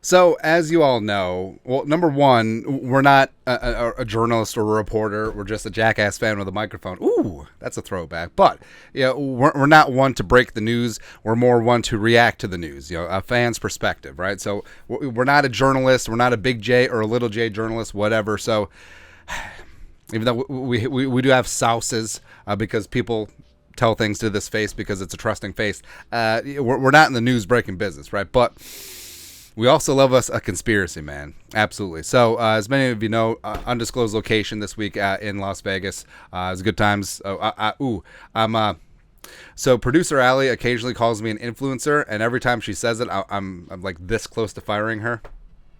So, as you all know, well, number one, we're not a journalist or a reporter. We're just a jackass fan with a microphone. Ooh, that's a throwback. But, we're not one to break the news. We're more one to react to the news, a fan's perspective, right? So, we're not a journalist. We're not a big J or a little J journalist, whatever. So, even though we do have souses because people tell things to this face because it's a trusting face, we're not in the news breaking business, right? But we also love us a conspiracy, man. Absolutely. So, as many of you know, undisclosed location this week in Las Vegas. It was good times. So producer Allie occasionally calls me an influencer, and every time she says it, I'm like this close to firing her.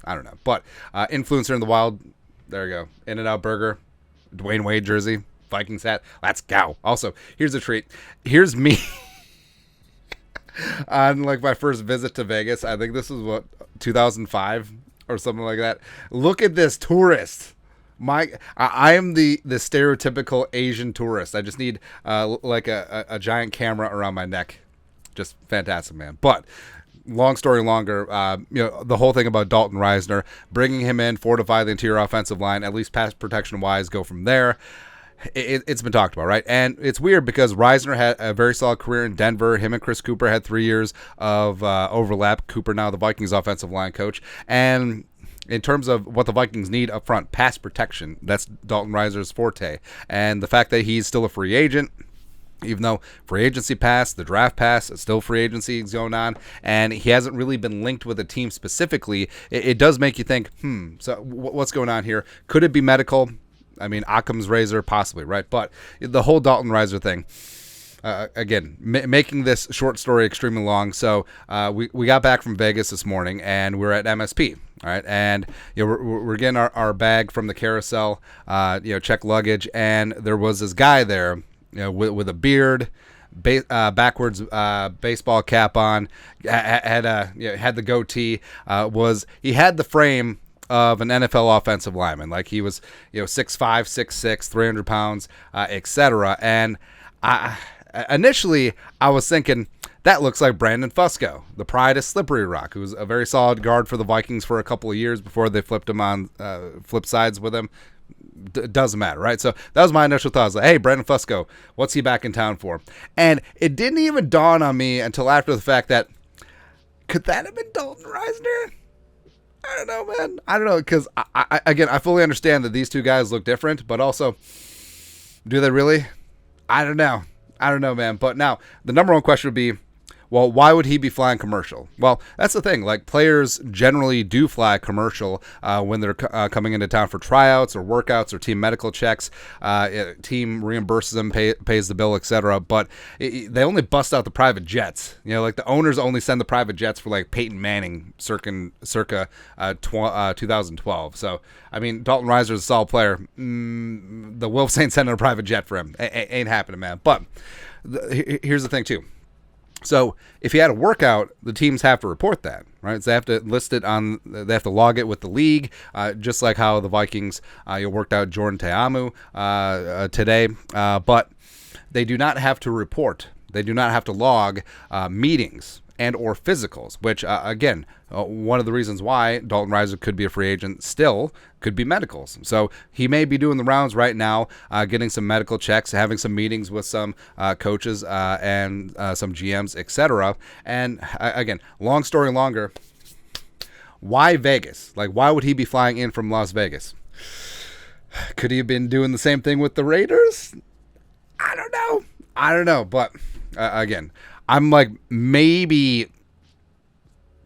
I don't know, but influencer in the wild. There you go. In-N-Out Burger, Dwayne Wade jersey, Vikings hat. Let's go. Also, here's a treat. Here's me. On like my first visit to Vegas, I think this was 2005 or something like that. Look at this tourist. I am the stereotypical Asian tourist. I just need like a giant camera around my neck. Just fantastic, man. But long story longer, the whole thing about Dalton Risner, bringing him in, fortify the interior offensive line, at least pass protection wise, go from there. It's been talked about, right? And it's weird because Risner had a very solid career in Denver. Him and Chris Cooper had 3 years of overlap. Cooper now the Vikings offensive line coach. And in terms of what the Vikings need up front, pass protection, that's Dalton Risner's forte. And the fact that he's still a free agent, even though free agency passed, the draft passed, it's still free agency is going on, and he hasn't really been linked with a team specifically, it does make you think, so what's going on here? Could it be medical? I mean, Occam's razor, possibly, right? But the whole Dalton Risner thing, again, making this short story extremely long. So we got back from Vegas this morning, and we're at MSP, all right? And we're getting our bag from the carousel, check luggage, and there was this guy there, with a beard, backwards baseball cap on, had the goatee. He had the frame of an NFL offensive lineman. Like he was, 6'5", 6'6", 300 pounds, etc. And initially I was thinking, that looks like Brandon Fusco, the pride of Slippery Rock, who was a very solid guard for the Vikings for a couple of years before they flipped him on, flip sides with him. Doesn't matter, right? So that was my initial thought. I was like, hey, Brandon Fusco, what's he back in town for? And it didn't even dawn on me until after the fact that, could that have been Dalton Risner? I don't know, man. I don't know, because I fully understand that these two guys look different, but also, do they really? I don't know, man. But now, the number one question would be, well, why would he be flying commercial? Well, that's the thing. Like, players generally do fly commercial when they're coming into town for tryouts or workouts or team medical checks. Team reimburses them, pays the bill, etc. But they only bust out the private jets. Like the owners only send the private jets for like Peyton Manning circa 2012. So, I mean, Dalton Risner is a solid player. The Wolves ain't sending a private jet for him. Ain't happening, man. But here's the thing, too. So if he had a workout, the teams have to report that, right? So they have to list it they have to log it with the league, just like how the Vikings worked out Jordan Ta'amu today. But they do not have to report. They do not have to log meetings and or physicals, which, again, one of the reasons why Dalton Risner could be a free agent still could be medicals. So he may be doing the rounds right now, getting some medical checks, having some meetings with some coaches and some GMs, etc. And again, long story longer, why Vegas? Like, why would he be flying in from Las Vegas? Could he have been doing the same thing with the Raiders? I don't know. But again, I'm like maybe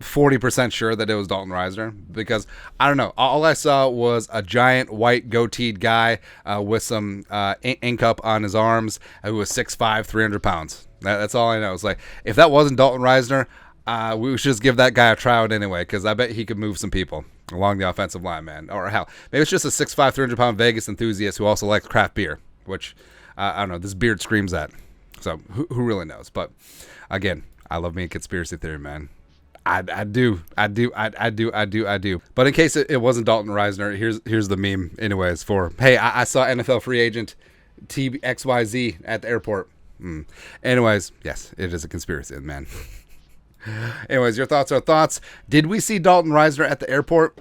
40% sure that it was Dalton Risner, because I don't know. All I saw was a giant white goateed guy with some ink up on his arms who was 6'5", 300 pounds. That's all I know. It's like, if that wasn't Dalton Risner, we should just give that guy a tryout anyway, because I bet he could move some people along the offensive line, man. Or hell, maybe it's just a 6'5", 300 pound Vegas enthusiast who also likes craft beer, which I don't know. This beard screams that. So who really knows? But again, I love me a conspiracy theory, man. I do. But in case it wasn't Dalton Risner, here's the meme anyways for, hey, I saw NFL free agent TXYZ at the airport. Anyways, yes, it is a conspiracy, man. Anyways, your thoughts are thoughts. Did we see Dalton Risner at the airport?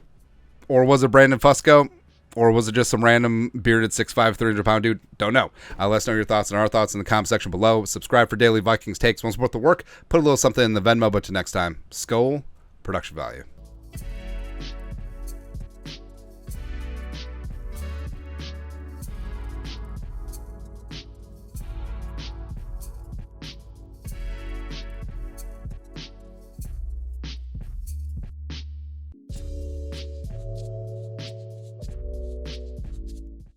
Or was it Brandon Fusco? Or was it just some random bearded 6'5", 300-pound dude? Don't know. Let us know your thoughts and our thoughts in the comment section below. Subscribe for daily Vikings takes. Want to support the work? Put a little something in the Venmo. But till next time, Skol, production value.